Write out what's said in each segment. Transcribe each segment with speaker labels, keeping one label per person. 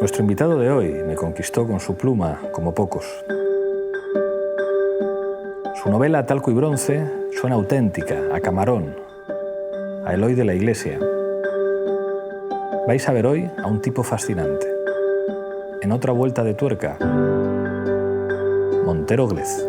Speaker 1: Nuestro invitado de hoy me conquistó con su pluma como pocos. Su novela Talco y bronce suena auténtica, a Camarón, a Eloy de la Iglesia. Vais a ver hoy a un tipo fascinante. En otra vuelta de tuerca, Montero Glez.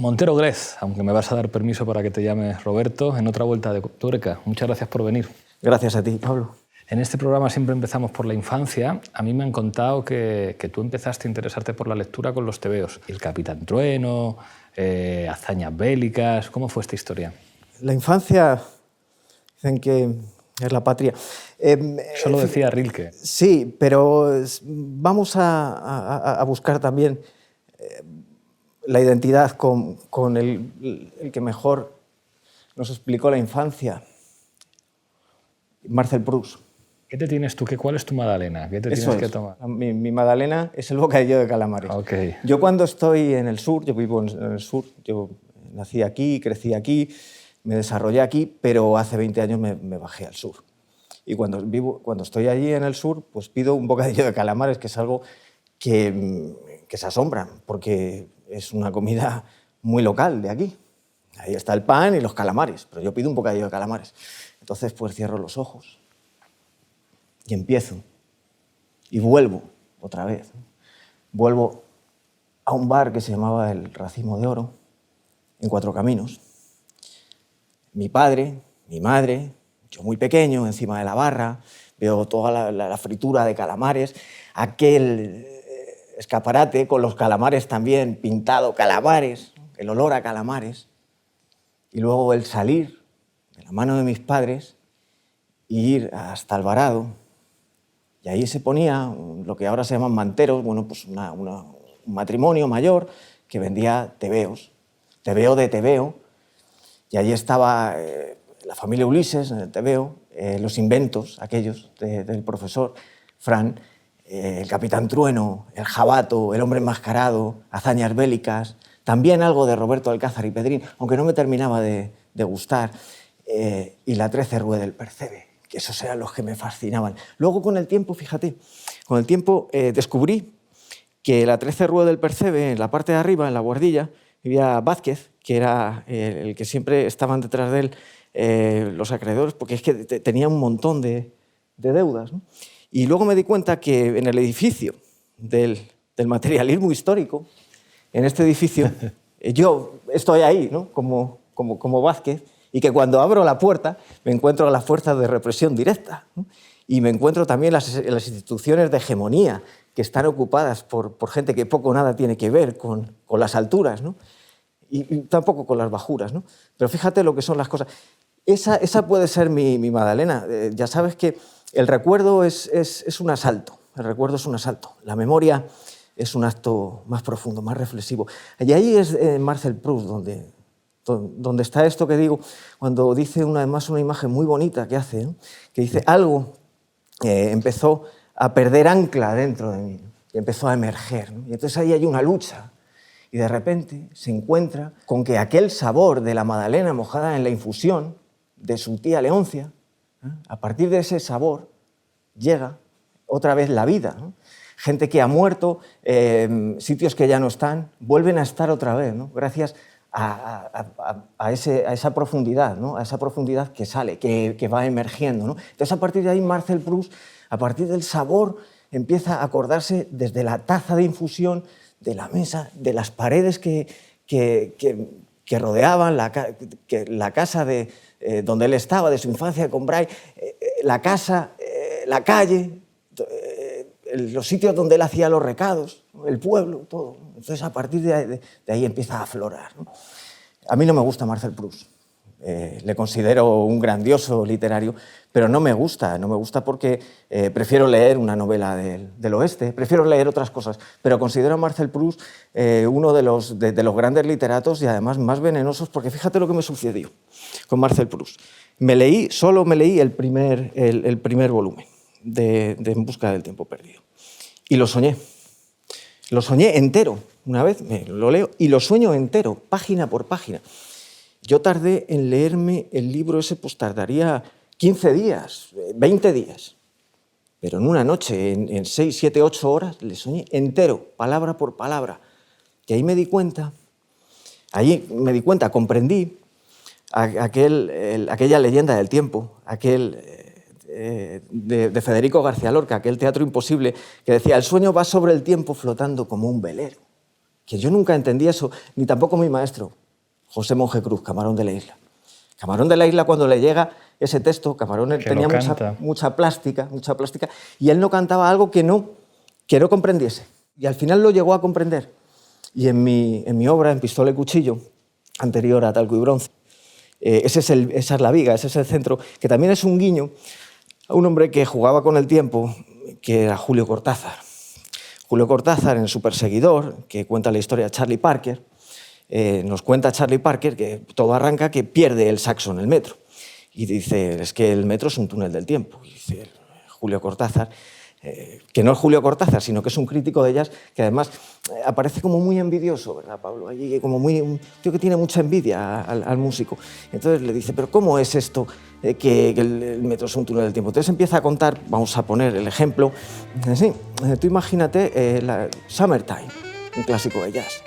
Speaker 1: Montero Glez, aunque me vas a dar permiso para que te llames Roberto, en otra vuelta de tuerca. Muchas gracias por venir.
Speaker 2: Gracias a ti, Pablo.
Speaker 1: En este programa siempre empezamos por la infancia. A mí me han contado que tú empezaste a interesarte por la lectura con los tebeos. El Capitán Trueno, hazañas bélicas. ¿Cómo fue esta historia?
Speaker 2: La infancia, dicen que es la patria.
Speaker 1: Eso lo decía Rilke.
Speaker 2: Sí, pero vamos a buscar también la identidad con el que mejor nos explicó la infancia, Marcel Proust.
Speaker 1: ¿Qué te tienes tú? ¿Cuál es tu magdalena? ¿Qué te tienes que tomar?
Speaker 2: Mi magdalena es el bocadillo de calamares.
Speaker 1: Okay.
Speaker 2: Yo cuando estoy en el sur, yo vivo en el sur, yo nací aquí, crecí aquí, me desarrollé aquí, pero hace 20 años me bajé al sur. Y cuando estoy allí en el sur, pues pido un bocadillo de calamares, que es algo que se asombran, porque es una comida muy local de aquí. Ahí está el pan y los calamares, pero yo pido un bocadillo de calamares. Entonces, pues cierro los ojos y empiezo. Y vuelvo otra vez. Vuelvo a un bar que se llamaba el Racimo de Oro, en Cuatro Caminos. Mi padre, mi madre, yo muy pequeño, encima de la barra, veo toda la fritura de calamares, aquel escaparate con los calamares también, pintado calamares, el olor a calamares, y luego el salir de la mano de mis padres y ir hasta Alvarado, y ahí se ponía lo que ahora se llaman manteros, bueno, pues un matrimonio mayor que vendía tebeos, tebeo de tebeo, y allí estaba la familia Ulises en el tebeo, los inventos aquellos del profesor Fran, el Capitán Trueno, el Jabato, el Hombre Enmascarado, hazañas bélicas, también algo de Roberto Alcázar y Pedrín, aunque no me terminaba de gustar, y la 13 Rue del Percebe, que esos eran los que me fascinaban. Luego, con el tiempo, fíjate, con el tiempo descubrí que la 13 Rue del Percebe, en la parte de arriba, en la Guardilla, vivía Vázquez, que era el que siempre estaban detrás de él los acreedores, porque es que tenía un montón de deudas, ¿no? Y luego me di cuenta que en el edificio del materialismo histórico, en este edificio, yo estoy ahí, ¿no? como Vázquez, y que cuando abro la puerta me encuentro las fuerzas de represión directa, ¿no? Y me encuentro también las instituciones de hegemonía que están ocupadas por gente que poco o nada tiene que ver con las alturas, ¿no? Y tampoco con las bajuras, ¿no? Pero fíjate lo que son las cosas. Esa puede ser mi magdalena. Ya sabes que el recuerdo es un asalto. El recuerdo es un asalto. La memoria es un acto más profundo, más reflexivo. Y ahí es Marcel Proust donde está esto que digo, cuando dice además una imagen muy bonita que hace, ¿no? Que dice algo empezó a perder ancla dentro de mí, ¿no? Y empezó a emerger, ¿no? Y entonces ahí hay una lucha. Y de repente se encuentra con que aquel sabor de la magdalena mojada en la infusión de su tía Leoncia, a partir de ese sabor llega otra vez la vida, ¿no? Gente que ha muerto, sitios que ya no están, vuelven a estar otra vez, ¿no? Gracias a esa profundidad, ¿no? A esa profundidad que sale, que va emergiendo, ¿no? Entonces, a partir de ahí, Marcel Proust, a partir del sabor, empieza a acordarse desde la taza de infusión, de la mesa, de las paredes que rodeaban la casa donde él estaba, de su infancia con Bray, la casa, la calle, los sitios donde él hacía los recados, el pueblo, todo. Entonces, a partir de ahí empieza a aflorar, ¿no? A mí no me gusta Marcel Proust, le considero un grandioso literario, pero no me gusta porque prefiero leer una novela del oeste, prefiero leer otras cosas, pero considero a Marcel Proust uno de los grandes literatos y además más venenosos, porque fíjate lo que me sucedió con Marcel Proust. Solo me leí el primer volumen de En busca del tiempo perdido y lo soñé. Lo soñé entero. Una vez lo leo y lo sueño entero, página por página. Yo tardé en leerme el libro ese, pues tardaría 15 días, 20 días. Pero en una noche, en 6, 7, 8 horas, le soñé entero, palabra por palabra. Y ahí me di cuenta, comprendí aquella leyenda del tiempo, de Federico García Lorca, aquel teatro imposible que decía: el sueño va sobre el tiempo flotando como un velero. Que yo nunca entendí eso, ni tampoco mi maestro, José Monje Cruz, Camarón de la Isla. Camarón de la Isla, cuando le llega ese texto, Camarón tenía mucha plástica, y él no cantaba algo que no comprendiese. Y al final lo llegó a comprender. Y en mi obra, en Pistola y Cuchillo, anterior a Talco y Bronce, esa es la viga, ese es el centro, que también es un guiño a un hombre que jugaba con el tiempo, que era Julio Cortázar. Julio Cortázar, en su Perseguidor, que cuenta la historia de Charlie Parker, nos cuenta Charlie Parker que todo arranca que pierde el saxo en el metro. Y dice: es que el metro es un túnel del tiempo. Y dice Julio Cortázar, que no es Julio Cortázar, sino que es un crítico de jazz, que además aparece como muy envidioso, ¿verdad, Pablo? Allí como un tío que tiene mucha envidia al músico. Entonces le dice: ¿pero cómo es esto que el metro es un túnel del tiempo? Entonces empieza a contar, vamos a poner el ejemplo. Sí, tú imagínate Summertime, un clásico de jazz.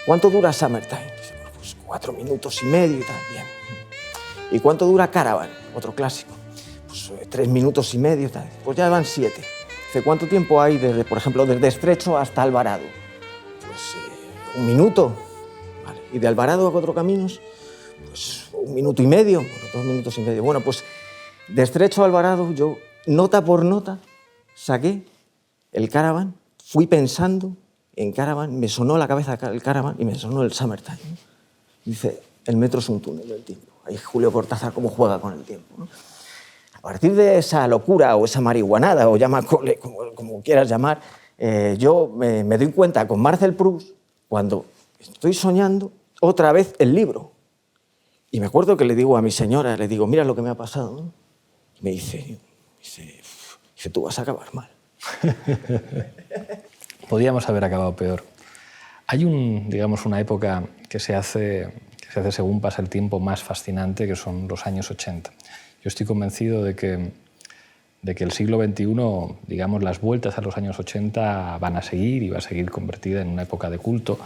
Speaker 2: ¿Cuánto dura Summertime? Dice: pues 4 minutos y medio y tal, bien. ¿Y cuánto dura Caravan? Otro clásico. Pues 3 minutos y medio y tal. Pues ya van 7. Dice: ¿cuánto tiempo hay, por ejemplo, desde Estrecho hasta Alvarado? Pues 1 minuto. Vale. ¿Y de Alvarado a Cuatro Caminos? Pues 1 minuto y medio, 2 minutos y medio. Bueno, pues de Estrecho a Alvarado yo, nota por nota, saqué el Caravan, fui pensando en Caravan, me sonó la cabeza el Caravan y me sonó el Summertime. Dice: el metro es un túnel del tiempo. Ahí Julio Cortázar cómo juega con el tiempo, ¿no? A partir de esa locura o esa marihuanada, o llámale como quieras llamar, yo me doy cuenta con Marcel Proust, cuando estoy soñando, otra vez el libro. Y me acuerdo que le digo a mi señora, le digo: mira lo que me ha pasado, ¿no? Me dice, tú vas a acabar mal.
Speaker 1: Podíamos haber acabado peor. Hay una época que se hace según pasa el tiempo más fascinante, que son los años 80. Yo estoy convencido de que el siglo XXI, digamos, las vueltas a los años 80 van a seguir y va a seguir convertida en una época de culto.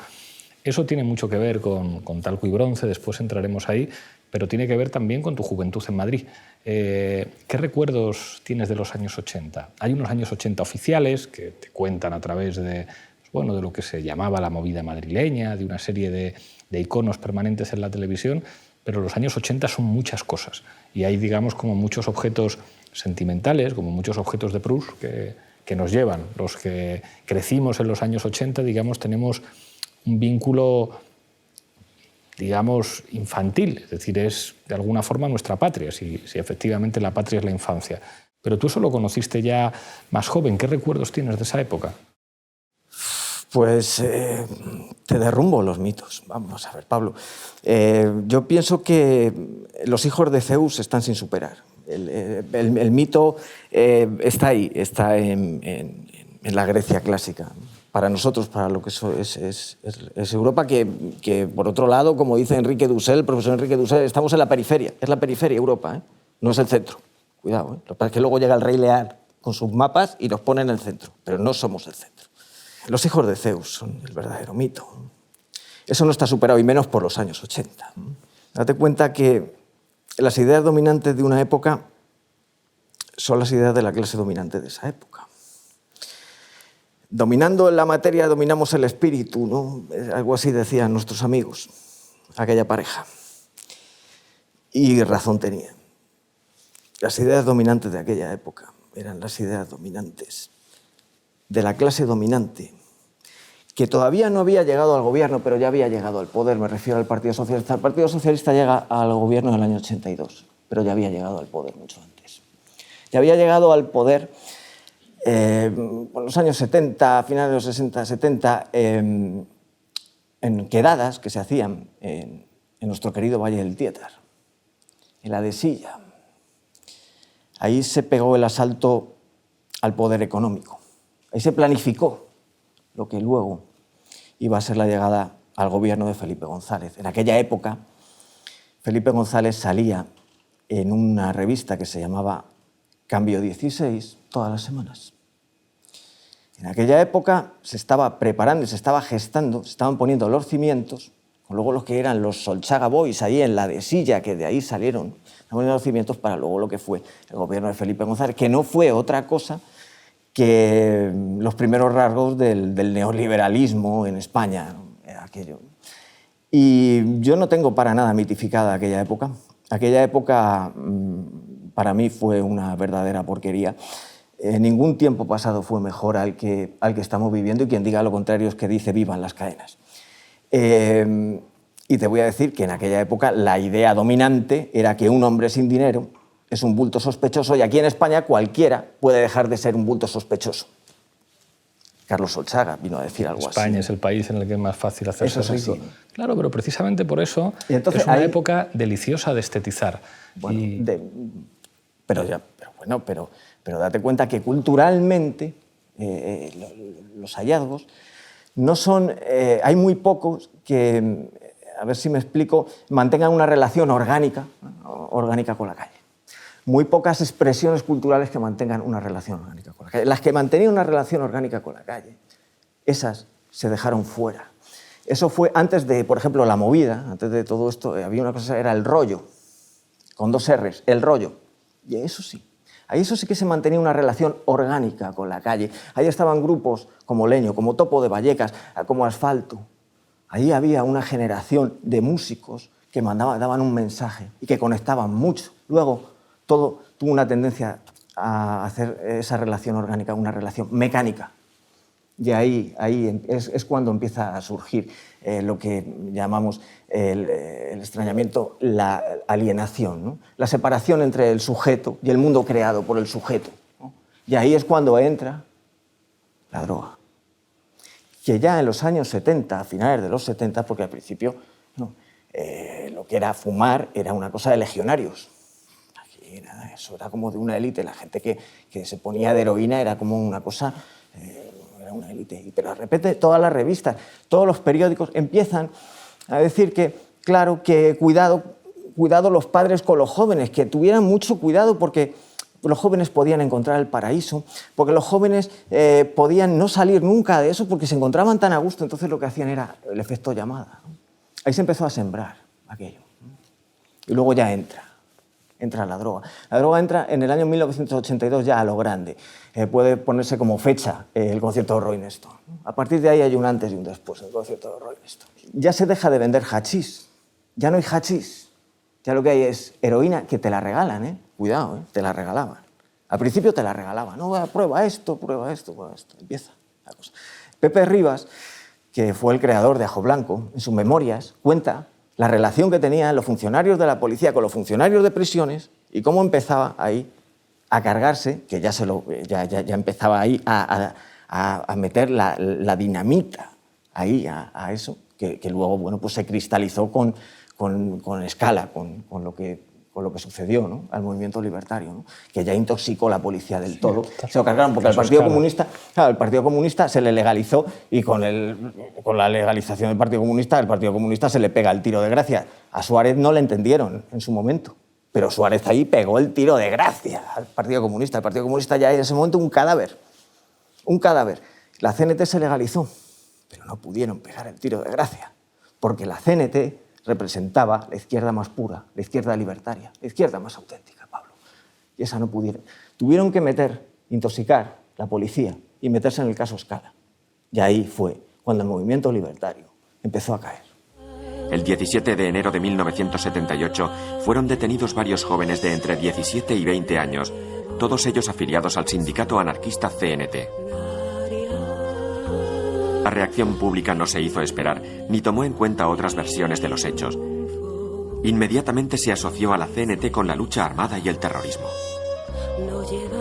Speaker 1: Eso tiene mucho que ver con Talco y Bronce, después entraremos ahí, pero tiene que ver también con tu juventud en Madrid. ¿Qué recuerdos tienes de los años 80? Hay unos años 80 oficiales que te cuentan a través de lo que se llamaba la movida madrileña, de una serie de iconos permanentes en la televisión, pero los años 80 son muchas cosas y hay, digamos, como muchos objetos sentimentales, como muchos objetos de Proust que nos llevan. Los que crecimos en los años 80, digamos, tenemos un vínculo, digamos, infantil, es decir, es de alguna forma nuestra patria, si efectivamente la patria es la infancia. Pero tú eso lo conociste ya más joven. ¿Qué recuerdos tienes de esa época?
Speaker 2: Pues te derrumbo los mitos. Vamos a ver, Pablo. Yo pienso que los hijos de Zeus están sin superar. El mito está ahí, está en la Grecia clásica. Para nosotros, para lo que es Europa, que por otro lado, como dice Enrique Dussel, el profesor Enrique Dussel, estamos en la periferia. Es la periferia Europa, ¿eh? No es el centro. Cuidado, ¿eh? Lo que pasa es que luego llega el Rey Lear con sus mapas y nos pone en el centro, pero no somos el centro. Los hijos de Zeus son el verdadero mito. Eso no está superado, y menos por los años 80. Date cuenta que las ideas dominantes de una época son las ideas de la clase dominante de esa época. Dominando la materia, dominamos el espíritu, ¿no? Algo así decían nuestros amigos, aquella pareja. Y razón tenían. Las ideas dominantes de aquella época eran las ideas dominantes de la clase dominante, que todavía no había llegado al gobierno, pero ya había llegado al poder, me refiero al Partido Socialista. El Partido Socialista llega al gobierno en el año 82, pero ya había llegado al poder mucho antes. Ya había llegado al poder en los años 70, a finales de los 60, 70, en quedadas que se hacían en nuestro querido Valle del Tietar, en la de Silla. Ahí se pegó el asalto al poder económico. Ahí se planificó lo que luego iba a ser la llegada al gobierno de Felipe González. En aquella época, Felipe González salía en una revista que se llamaba Cambio 16 todas las semanas. En aquella época se estaba preparando y se estaba gestando, se estaban poniendo los cimientos, con luego los que eran los Solchaga Boys, ahí en la de Silla, que de ahí salieron, estaban poniendo los cimientos para luego lo que fue el gobierno de Felipe González, que no fue otra cosa que los primeros rasgos del neoliberalismo en España, aquello. Y yo no tengo para nada mitificada aquella época. Aquella época para mí fue una verdadera porquería. Ningún tiempo pasado fue mejor al que estamos viviendo, y quien diga lo contrario es que dice vivan las cadenas. Y te voy a decir que en aquella época la idea dominante era que un hombre sin dinero es un bulto sospechoso, y aquí en España cualquiera puede dejar de ser un bulto sospechoso. Carlos Solchaga vino a decir algo así.
Speaker 1: España es el país en el que es más fácil hacerse rico.
Speaker 2: Sí.
Speaker 1: Claro, pero precisamente por eso
Speaker 2: entonces,
Speaker 1: es una época deliciosa de estetizar.
Speaker 2: Bueno, pero date cuenta que culturalmente los hallazgos no son... hay muy pocos que, a ver si me explico, mantengan una relación orgánica con la calle. Muy pocas expresiones culturales que mantengan una relación orgánica con la calle. Las que mantenían una relación orgánica con la calle, esas se dejaron fuera. Eso fue antes de, por ejemplo, la movida, antes de todo esto, había una cosa, era el rollo, con 2 R's, el rollo. Y eso sí, ahí eso sí que se mantenía una relación orgánica con la calle. Ahí estaban grupos como Leño, como Topo de Vallecas, como Asfalto. Ahí había una generación de músicos que daban un mensaje y que conectaban mucho. Luego, todo tuvo una tendencia a hacer esa relación orgánica una relación mecánica. Y ahí es cuando empieza a surgir lo que llamamos el extrañamiento, la alienación, ¿no? La separación entre el sujeto y el mundo creado por el sujeto, ¿no? Y ahí es cuando entra la droga. Que ya en los años 70, a finales de los 70, porque al principio no, lo que era fumar era una cosa de legionarios. Eso era como de una élite. La gente que se ponía de heroína era como una cosa, era una élite. Pero de repente todas las revistas, todos los periódicos empiezan a decir que, claro, que cuidado los padres con los jóvenes, que tuvieran mucho cuidado porque los jóvenes podían encontrar el paraíso, porque los jóvenes podían no salir nunca de eso porque se encontraban tan a gusto. Entonces lo que hacían era el efecto llamada, ¿no? Ahí se empezó a sembrar aquello, ¿no? Y luego ya entra la droga. La droga entra en el año 1982 ya a lo grande. Puede ponerse como fecha el concierto de Rolling Stone. A partir de ahí hay un antes y un después en el concierto de Rolling Stone. Ya se deja de vender hachís. Ya no hay hachís. Ya lo que hay es heroína, que te la regalan, ¿eh? Cuidado, ¿eh? Te la regalaban. Al principio te la regalaban. No, prueba esto. Empieza la cosa. Pepe Rivas, que fue el creador de Ajo Blanco, en sus memorias cuenta la relación que tenían los funcionarios de la policía con los funcionarios de prisiones y cómo empezaba ahí a cargarse, que ya empezaba ahí a meter la dinamita ahí a eso, que luego bueno, pues se cristalizó con escala, con lo que sucedió, ¿no? Al movimiento libertario, ¿no? Que ya intoxicó la policía del todo. Se lo cargaron porque al Partido Comunista, claro, el Partido Comunista se le legalizó y con la legalización del Partido Comunista, el Partido Comunista se le pega el tiro de gracia. A Suárez no le entendieron en su momento, pero Suárez ahí pegó el tiro de gracia al Partido Comunista. El Partido Comunista ya en ese momento un cadáver. La CNT se legalizó, pero no pudieron pegar el tiro de gracia, porque la CNT representaba la izquierda más pura, la izquierda libertaria, la izquierda más auténtica, Pablo. Y esa no pudieron. Tuvieron que intoxicar la policía y meterse en el caso Scala. Y ahí fue cuando el movimiento libertario empezó a caer.
Speaker 3: El 17 de enero de 1978 fueron detenidos varios jóvenes de entre 17 y 20 años, todos ellos afiliados al sindicato anarquista CNT. La reacción pública no se hizo esperar, ni tomó en cuenta otras versiones de los hechos. Inmediatamente se asoció a la CNT con la lucha armada y el terrorismo.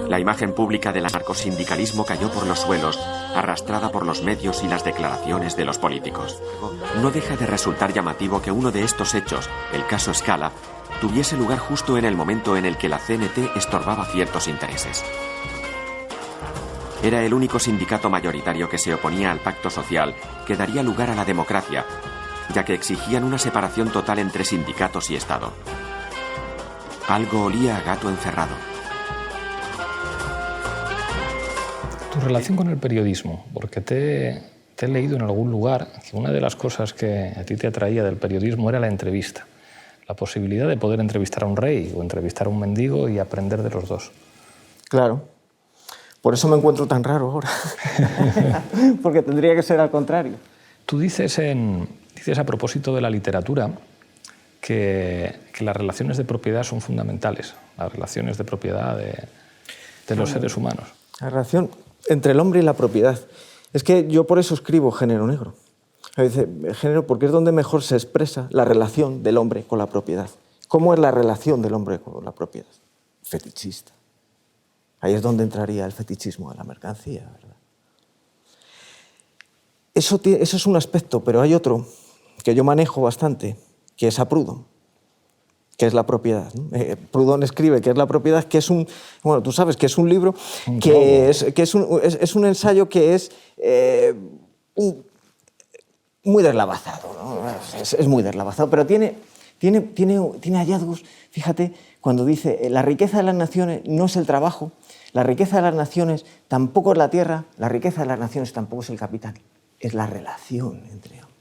Speaker 3: La imagen pública del anarcosindicalismo cayó por los suelos, arrastrada por los medios y las declaraciones de los políticos. No deja de resultar llamativo que uno de estos hechos, el caso Scala, tuviese lugar justo en el momento en el que la CNT estorbaba ciertos intereses. Era el único sindicato mayoritario que se oponía al pacto social que daría lugar a la democracia, ya que exigían una separación total entre sindicatos y Estado. Algo olía a gato encerrado.
Speaker 1: Tu relación con el periodismo, porque te he leído en algún lugar que una de las cosas que a ti te atraía del periodismo era la entrevista, la posibilidad de poder entrevistar a un rey o entrevistar a un mendigo y aprender de los dos.
Speaker 2: Claro. Por eso me encuentro tan raro ahora. Porque tendría que ser al contrario.
Speaker 1: Tú dices a propósito de la literatura que las relaciones de propiedad son fundamentales, las relaciones de propiedad de los seres humanos.
Speaker 2: La relación entre el hombre y la propiedad. Es que yo por eso escribo género negro. A veces, género porque es donde mejor se expresa la relación del hombre con la propiedad. ¿Cómo es la relación del hombre con la propiedad? Fetichista. Ahí es donde entraría el fetichismo de la mercancía, ¿verdad? Eso es un aspecto, pero hay otro que yo manejo bastante, que es a Proudhon, que es la propiedad, ¿no? Proudhon escribe que es la propiedad, que es un... Bueno, tú sabes que es un libro que es un ensayo que es muy deslavazado, ¿no? Es muy deslavazado, pero tiene hallazgos. Fíjate, cuando dice la riqueza de las naciones no es el trabajo, la riqueza de las naciones tampoco es la tierra, la riqueza de las naciones tampoco es el capital, es la relación entre ambos.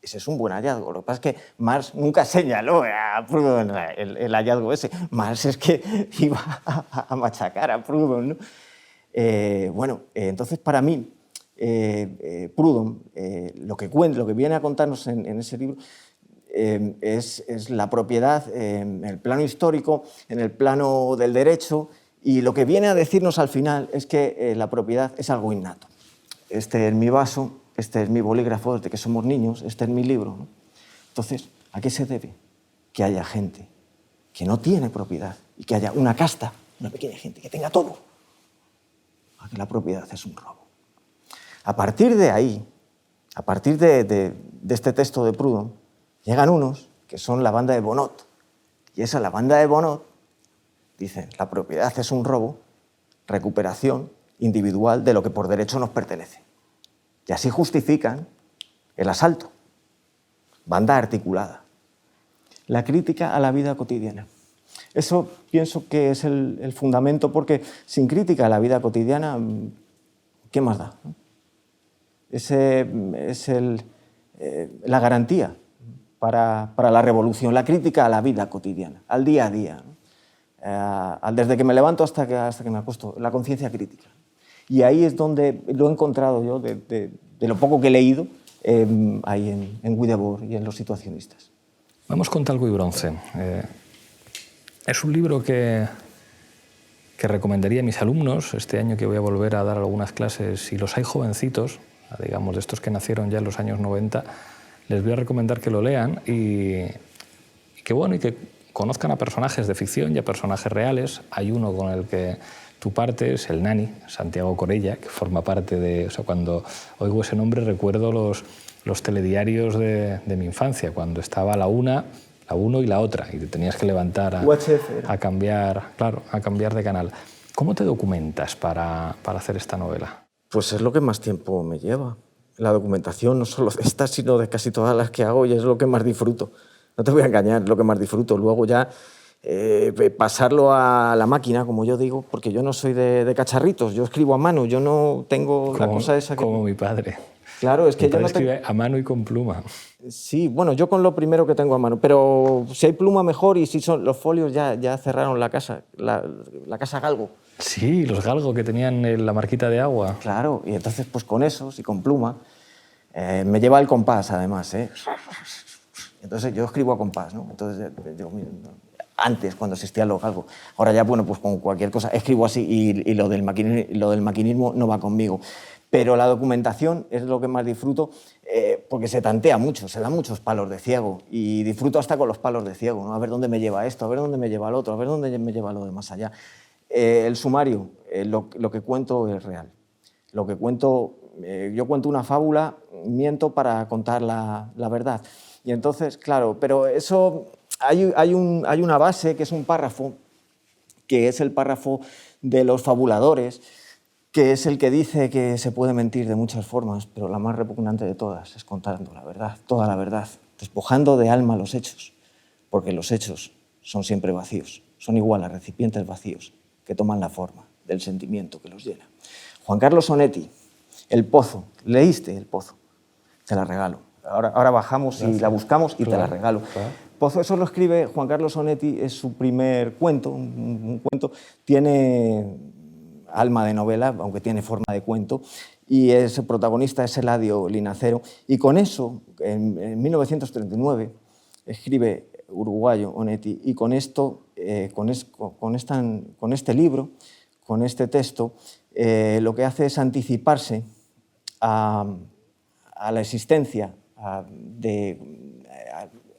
Speaker 2: Ese es un buen hallazgo. Lo que pasa es que Marx nunca señaló a Proudhon el hallazgo ese. Marx es que iba a machacar a Proudhon, ¿no? Entonces para mí, Proudhon, lo que viene a contarnos en ese libro es la propiedad en el plano histórico, en el plano del derecho, y lo que viene a decirnos al final es que la propiedad es algo innato. Este es mi vaso, este es mi bolígrafo desde que somos niños, este es mi libro, ¿no? Entonces, ¿a qué se debe? Que haya gente que no tiene propiedad y que haya una casta, una pequeña gente que tenga todo. A que la propiedad es un robo. A partir de ahí, a partir de este texto de Proudhon, llegan unos que son la banda de Bonnot. Y esa, la banda de Bonnot, dicen, la propiedad es un robo, recuperación individual de lo que por derecho nos pertenece. Y así justifican el asalto. Banda articulada. La crítica a la vida cotidiana. Eso pienso que es el fundamento, porque sin crítica a la vida cotidiana, ¿qué más da? Ese es la garantía para la revolución, la crítica a la vida cotidiana, al día a día, ¿no? Desde que me levanto hasta que me acuesto, la conciencia crítica. Y ahí es donde lo he encontrado yo, de lo poco que he leído, ahí en Guy Debord y en Los situacionistas.
Speaker 1: Vamos con Talgo y Bronce. Es un libro que recomendaría a mis alumnos este año que voy a volver a dar algunas clases. Si los hay jovencitos, digamos de estos que nacieron ya en los años 90, les voy a recomendar que lo lean y que conozcan a personajes de ficción y a personajes reales. Hay uno con el que tú partes, el Nani, Santiago Corella, que forma parte de... O sea, cuando oigo ese nombre recuerdo los telediarios de mi infancia, cuando estaba la uno y la otra, y te tenías que levantar a cambiar de canal. ¿Cómo te documentas para hacer esta novela?
Speaker 2: Pues es lo que más tiempo me lleva. La documentación, no solo de estas, sino de casi todas las que hago, y es lo que más disfruto. No te voy a engañar, es lo que más disfruto. Luego ya pasarlo a la máquina, como yo digo, porque yo no soy de cacharritos, yo escribo a mano, yo no tengo la cosa esa que...
Speaker 1: Como mi padre.
Speaker 2: Claro, es que yo no
Speaker 1: escribe a mano y con pluma.
Speaker 2: Sí, bueno, yo con lo primero que tengo a mano, pero si hay pluma mejor, y si son los folios ya cerraron la casa, la casa Galgo.
Speaker 1: Sí, los Galgo que tenían la marquita de agua.
Speaker 2: Claro, y entonces pues con esos y con pluma, me lleva el compás además, ¿eh? Entonces yo escribo a compás, ¿no? Entonces antes, cuando existían los Galgo. Ahora ya, bueno, pues con cualquier cosa escribo así, y lo del maquinismo no va conmigo. Pero la documentación es lo que más disfruto porque se tantea mucho, se da muchos palos de ciego y disfruto hasta con los palos de ciego, ¿no? A ver dónde me lleva esto, a ver dónde me lleva el otro, a ver dónde me lleva lo de más allá. El sumario, lo que cuento es real. Lo que cuento, yo cuento una fábula, miento para contar la verdad. Y entonces, claro, pero eso hay una base que es un párrafo, que es el párrafo de los fabuladores, que es el que dice que se puede mentir de muchas formas, pero la más repugnante de todas es contando la verdad, toda la verdad, despojando de alma los hechos, porque los hechos son siempre vacíos, son igual a recipientes vacíos que toman la forma del sentimiento que los llena. Juan Carlos Onetti, El Pozo, ¿leíste El Pozo? Te la regalo. Ahora bajamos y la buscamos y te la regalo. Pozo, eso lo escribe Juan Carlos Onetti, es su primer cuento, un cuento, tiene alma de novela, aunque tiene forma de cuento, y el protagonista es Eladio Linacero, y con eso, en 1939, escribe uruguayo Onetti, y con esto, con este libro, con este texto, lo que hace es anticiparse a la existencia,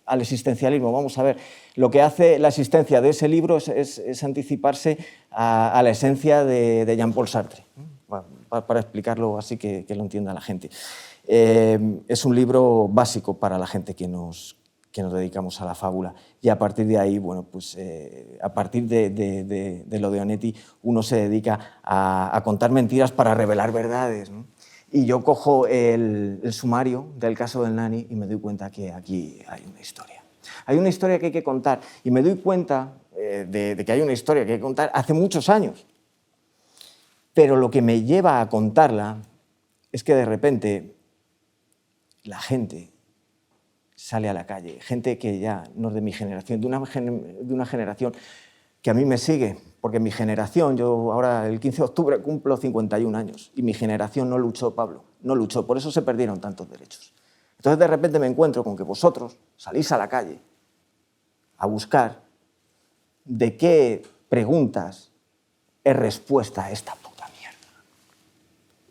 Speaker 2: al existencialismo. Vamos a ver, lo que hace la existencia de ese libro es anticiparse a la esencia de Jean-Paul Sartre, para explicarlo así que lo entienda la gente. Es un libro básico para la gente que nos dedicamos a la fábula, y a partir de ahí, bueno, pues, a partir de lo de Onetti, uno se dedica a contar mentiras para revelar verdades, ¿no? Y yo cojo el sumario del caso del Nani y me doy cuenta que aquí hay una historia. Hay una historia que hay que contar, y me doy cuenta de que hay una historia que hay que contar hace muchos años. Pero lo que me lleva a contarla es que de repente la gente sale a la calle, gente que ya no es de mi generación, de una generación que a mí me sigue, porque mi generación, yo ahora el 15 de octubre cumplo 51 años, y mi generación no luchó, Pablo, no luchó, por eso se perdieron tantos derechos. Entonces de repente me encuentro con que vosotros salís a la calle a buscar de qué preguntas es respuesta a esta puta mierda.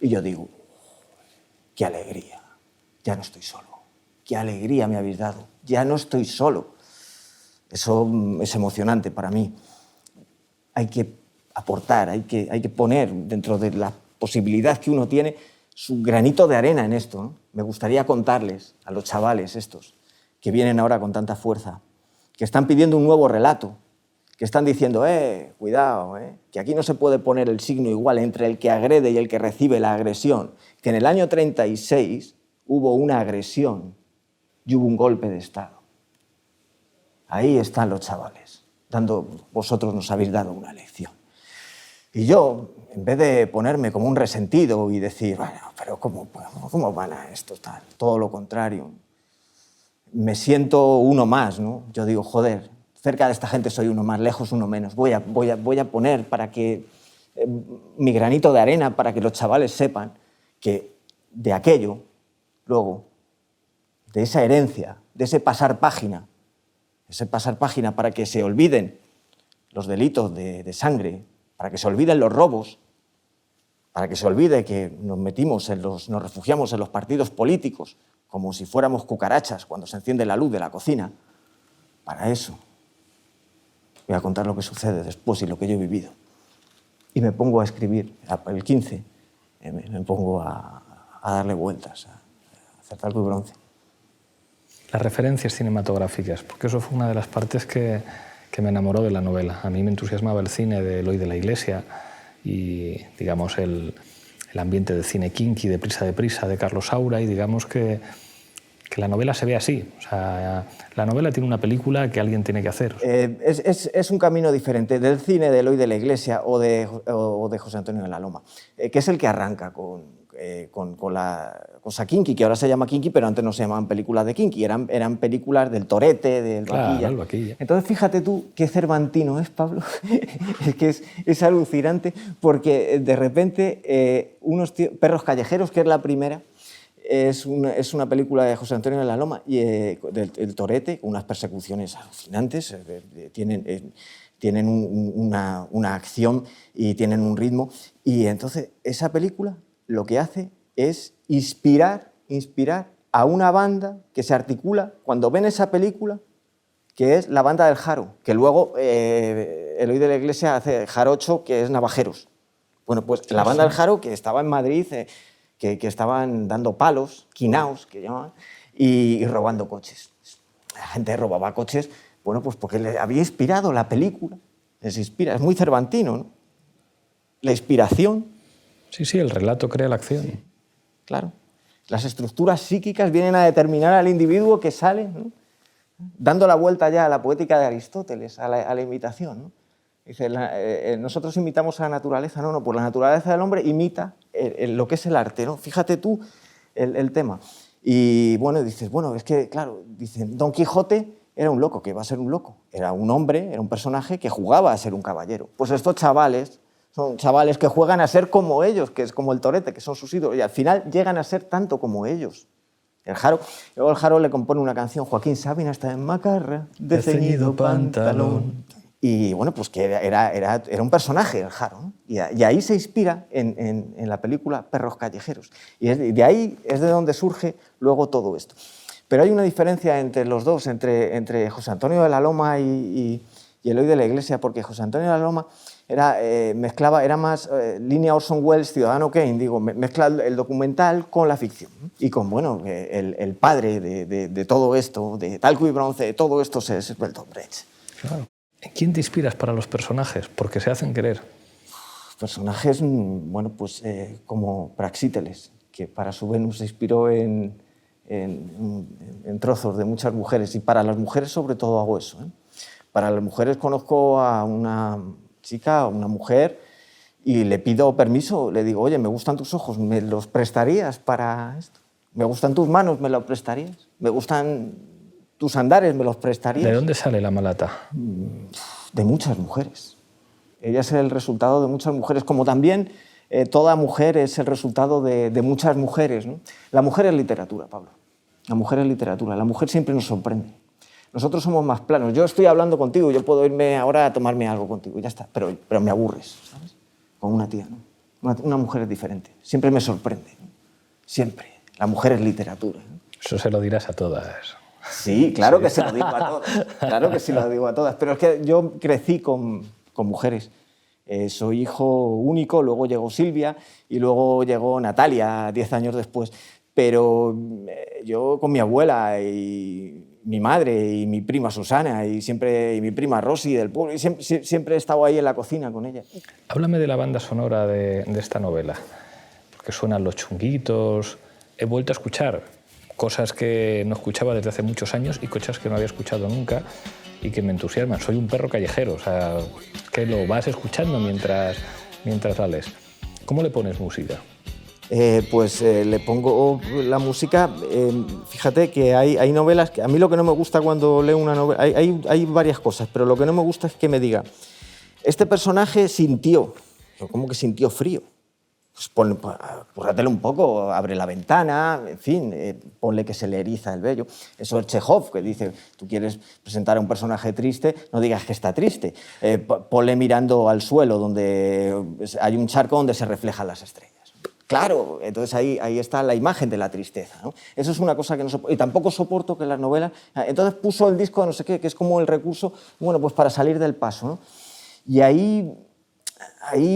Speaker 2: Y yo digo, qué alegría, ya no estoy solo, qué alegría me habéis dado, ya no estoy solo. Eso es emocionante para mí. Hay que aportar, hay que poner dentro de la posibilidad que uno tiene su granito de arena en esto, ¿no? Me gustaría contarles a los chavales estos que vienen ahora con tanta fuerza, que están pidiendo un nuevo relato, que están diciendo, cuidado, que aquí no se puede poner el signo igual entre el que agrede y el que recibe la agresión, que en el año 36 hubo una agresión y hubo un golpe de Estado. Ahí están los chavales. Vosotros nos habéis dado una lección. Y yo, en vez de ponerme como un resentido y decir, bueno, pero ¿cómo van a esto? Todo lo contrario. Me siento uno más, ¿no? Yo digo, joder, cerca de esta gente soy uno más, lejos uno menos. Voy a poner para que mi granito de arena, para que los chavales sepan que de aquello, luego, de esa herencia, de ese pasar página para que se olviden los delitos de sangre, para que se olviden los robos, para que se olvide que nos refugiamos en los partidos políticos como si fuéramos cucarachas cuando se enciende la luz de la cocina. Para eso voy a contar lo que sucede después y lo que yo he vivido. Y me pongo a escribir, el 15, me pongo a darle vueltas, a hacer talco y bronce.
Speaker 1: Las referencias cinematográficas, porque eso fue una de las partes que me enamoró de la novela. A mí me entusiasmaba el cine de Eloy de la Iglesia y, digamos, el ambiente de cine kinky, de Prisa de Carlos Saura, y digamos que la novela se ve así. O sea, la novela tiene una película que alguien tiene que hacer.
Speaker 2: Es un camino diferente del cine de Eloy de la Iglesia o de José Antonio de la Loma, que es el que arranca con la cosa kinky, que ahora se llama kinky, pero antes no se llamaban películas de kinky, eran películas del Torete, del Vaquilla.
Speaker 1: Claro, el Vaquilla.
Speaker 2: Entonces, fíjate tú qué cervantino es, Pablo. Es que es alucinante, porque de repente Perros callejeros, que es la primera, es una película de José Antonio de la Loma y del Torete, con unas persecuciones alucinantes, tienen una acción y tienen un ritmo. Y entonces esa película lo que hace es inspirar a una banda que se articula cuando ven esa película, que es la banda del Jaro, que luego Eloy de la Iglesia hace Jarocho, que es Navajeros. Bueno, pues la banda del Jaro, que estaba en Madrid, que estaban dando palos, quinaos, que llamaban, y robando coches. La gente robaba coches, bueno, pues porque le había inspirado la película. Les inspira, es muy cervantino, ¿no? La inspiración.
Speaker 1: Sí, el relato crea la acción.
Speaker 2: Claro. Las estructuras psíquicas vienen a determinar al individuo que sale, ¿no? Dando la vuelta ya a la poética de Aristóteles, a la imitación, ¿no? Dice, nosotros imitamos a la naturaleza, no, pues la naturaleza del hombre imita lo que es el arte, ¿no? Fíjate tú el tema. Y bueno, dices, bueno, es que, claro, dicen, Don Quijote era un loco, que va a ser un loco. Era un hombre, era un personaje que jugaba a ser un caballero. Pues estos chavales son chavales que juegan a ser como ellos, que es como el torete, que son sus ídolos, y al final llegan a ser tanto como ellos. Luego el Jaro le compone una canción, Joaquín Sabina está en macarra, de ceñido pantalón. Y bueno, pues que era un personaje el Jaro, ¿no? Y ahí se inspira en la película Perros callejeros. Y de ahí es de donde surge luego todo esto. Pero hay una diferencia entre los dos, entre José Antonio de la Loma y Eloy de la Iglesia, porque José Antonio de la Loma era más línea Orson Welles, Ciudadano Kane, digo, mezcla el documental con la ficción. Y con, bueno, el padre de todo esto, de Talco y Bronce, de todo esto es Bertolt Brecht.
Speaker 1: Claro. ¿En quién te inspiras para los personajes? Porque se hacen querer.
Speaker 2: Personajes, bueno, pues como Praxíteles, que para su Venus se inspiró en trozos de muchas mujeres, y para las mujeres sobre todo hago eso, ¿eh? Para las mujeres conozco a una chica, a una mujer, y le pido permiso, le digo, oye, me gustan tus ojos, ¿me los prestarías para esto? ¿Me gustan tus manos, me los prestarías? ¿Me gustan tus andares, me los prestarías?
Speaker 1: ¿De dónde sale la malata?
Speaker 2: De muchas mujeres. Ella es el resultado de muchas mujeres, como también toda mujer es el resultado de muchas mujeres, ¿no? La mujer es literatura, Pablo. La mujer es literatura. La mujer siempre nos sorprende. Nosotros somos más planos. Yo estoy hablando contigo, yo puedo irme ahora a tomarme algo contigo, ya está, pero me aburres, ¿sabes? Con una tía, ¿no? Una mujer es diferente. Siempre me sorprende, ¿no? Siempre. La mujer es literatura, ¿no?
Speaker 1: Eso se lo dirás a todas.
Speaker 2: Sí, claro que se lo digo a todas. Claro que sí lo digo a todas. Pero es que yo crecí con mujeres. Soy hijo único, luego llegó Silvia y luego llegó Natalia 10 años después. Pero yo con mi abuela y mi madre y mi prima Susana y mi prima Rosy del pueblo, y siempre he estado ahí en la cocina con ella.
Speaker 1: Háblame de la banda sonora de esta novela, porque suenan los chunguitos. He vuelto a escuchar cosas que no escuchaba desde hace muchos años y cosas que no había escuchado nunca y que me entusiasman. Soy un perro callejero, o sea, que lo vas escuchando mientras la lees. ¿Cómo le pones música?
Speaker 2: Le pongo la música. Fíjate que hay novelas que a mí lo que no me gusta cuando leo una novela, hay varias cosas, pero lo que no me gusta es que me diga, este personaje sintió, ¿cómo que sintió frío? Pues cúrratelo un poco, abre la ventana, en fin, ponle que se le eriza el vello. Eso es Chekhov, que dice, tú quieres presentar a un personaje triste, no digas que está triste. Ponle mirando al suelo, donde hay un charco donde se reflejan las estrellas. Claro, entonces ahí está la imagen de la tristeza, ¿no? Eso es una cosa que no soporto. Y tampoco soporto que las novelas... Entonces puso el disco de no sé qué, que es como el recurso, bueno, pues para salir del paso, ¿no? Y ahí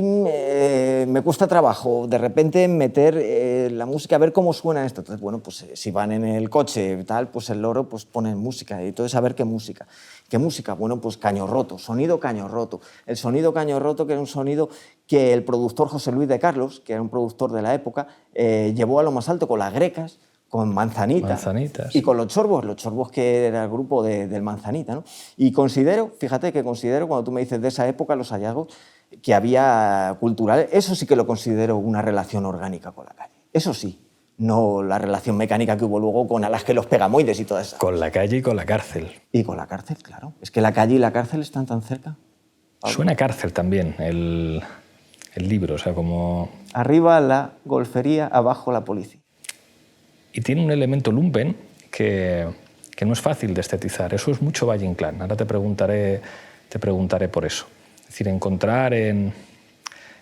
Speaker 2: me cuesta trabajo de repente meter la música, a ver cómo suena esto. Entonces, bueno, pues si van en el coche tal, pues el loro pues ponen música. Y entonces a ver qué música. ¿Qué música? Bueno, pues Caño Roto, sonido Caño Roto. El sonido Caño Roto, que era un sonido que el productor José Luis de Carlos, que era un productor de la época, llevó a lo más alto con las Grecas, con Manzanitas. Y con los Chorbos que era el grupo del Manzanita, ¿no? Y fíjate que considero, cuando tú me dices de esa época, los hallazgos que había culturales, eso sí que lo considero una relación orgánica con la calle. Eso sí, no la relación mecánica que hubo luego con Alasque los Pegamoides y toda esa.
Speaker 1: Con la calle y con la cárcel.
Speaker 2: Y con la cárcel, claro. Es que la calle y la cárcel están tan cerca.
Speaker 1: Suena cárcel también el libro, o sea, como...
Speaker 2: Arriba la golfería, abajo la policía.
Speaker 1: Y tiene un elemento lumpen que no es fácil de estetizar. Eso es mucho Valle Inclán. Ahora te preguntaré por eso. Es decir, encontrar en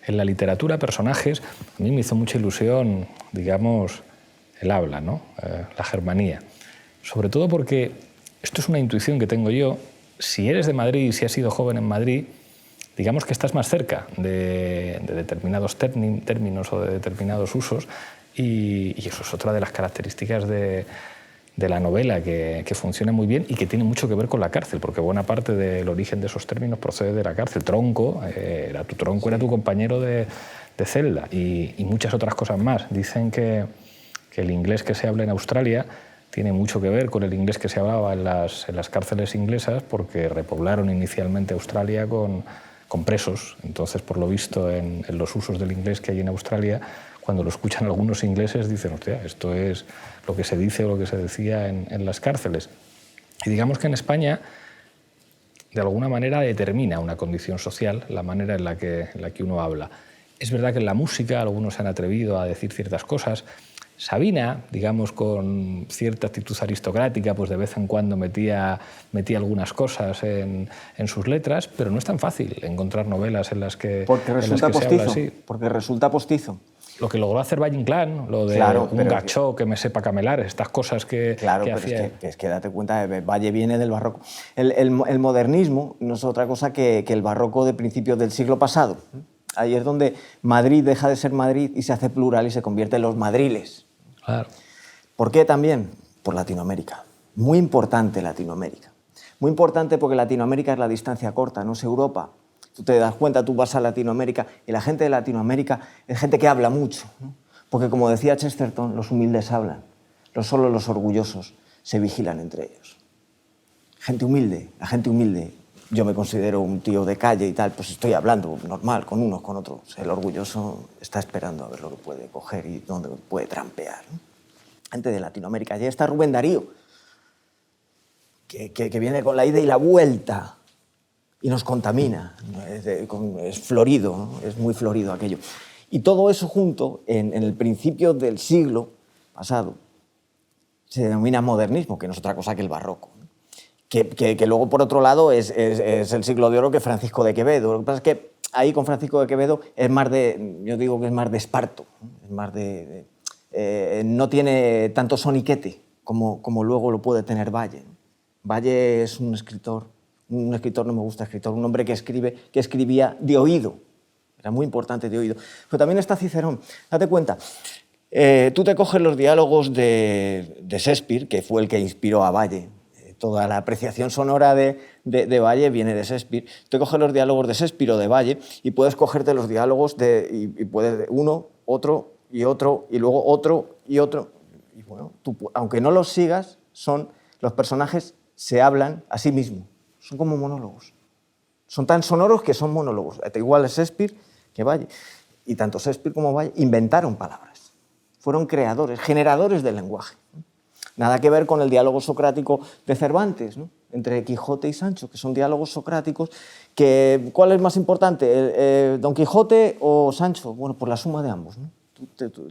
Speaker 1: En la literatura, personajes, a mí me hizo mucha ilusión, digamos, el habla, ¿no? La germanía. Sobre todo porque esto es una intuición que tengo yo. Si eres de Madrid, si has sido joven en Madrid, digamos que estás más cerca de determinados términos o de determinados usos, y eso es otra de las características de la novela que funciona muy bien y que tiene mucho que ver con la cárcel, porque buena parte del origen de esos términos procede de la cárcel. Tronco, era tu compañero de celda, y muchas otras cosas más. Dicen que el inglés que se habla en Australia tiene mucho que ver con el inglés que se hablaba en las cárceles inglesas, porque repoblaron inicialmente Australia con presos. Entonces, por lo visto, en los usos del inglés que hay en Australia, cuando lo escuchan algunos ingleses dicen, hostia, esto es lo que se dice o lo que se decía en las cárceles. Y digamos que en España, de alguna manera, determina una condición social la manera en la que uno habla. Es verdad que en la música algunos se han atrevido a decir ciertas cosas. Sabina, digamos, con cierta actitud aristocrática, pues de vez en cuando metía algunas cosas en sus letras, pero no es tan fácil encontrar novelas en las que,
Speaker 2: porque resulta
Speaker 1: se habla así.
Speaker 2: Porque resulta postizo.
Speaker 1: Lo que logró hacer Valle Inclán, lo de un gachó que me sepa camelar, estas cosas que hacía.
Speaker 2: Es que date cuenta, Valle viene del barroco. El modernismo no es otra cosa que el barroco de principios del siglo pasado. Ahí es donde Madrid deja de ser Madrid y se hace plural y se convierte en los madriles.
Speaker 1: Claro.
Speaker 2: ¿Por qué también? Por Latinoamérica. Muy importante Latinoamérica. Muy importante porque Latinoamérica es la distancia corta, no es Europa. Tú te das cuenta, tú vas a Latinoamérica y la gente de Latinoamérica es gente que habla mucho, ¿no? Porque, como decía Chesterton, los humildes hablan, solo los orgullosos se vigilan entre ellos. Gente humilde, la gente humilde. Yo me considero un tío de calle y tal, pues estoy hablando normal con unos, con otros. El orgulloso está esperando a ver lo que puede coger y dónde puede trampear, ¿no? Gente de Latinoamérica. Allí está Rubén Darío, que viene con la ida y la vuelta y nos contamina. Es florido, ¿no? Es muy florido aquello. Y todo eso junto, en el principio del siglo pasado, se denomina modernismo, que no es otra cosa que el barroco. Que luego, por otro lado, es el siglo de oro que Francisco de Quevedo. Lo que pasa es que ahí con Francisco de Quevedo es más yo digo que es más de esparto, es más no tiene tanto soniquete como luego lo puede tener Valle. Valle es un escritor no me gusta escritor, un hombre que escribía de oído, era muy importante de oído. Pero también está Cicerón. Date cuenta, tú te coges los diálogos de Shakespeare, que fue el que inspiró a Valle. Toda la apreciación sonora de Valle viene de Shakespeare. Te coges los diálogos de Shakespeare o de Valle y puedes cogerte los diálogos y puedes uno, otro, y luego otro y otro. Y bueno, tú, aunque no los sigas, los personajes se hablan a sí mismos. Son como monólogos. Son tan sonoros que son monólogos. Igual es Shakespeare que Valle. Y tanto Shakespeare como Valle inventaron palabras. Fueron creadores, generadores del lenguaje. Nada que ver con el diálogo socrático de Cervantes, ¿no? Entre Quijote y Sancho, que son diálogos socráticos. ¿Cuál es más importante, Don Quijote o Sancho? Bueno, por la suma de ambos, ¿no?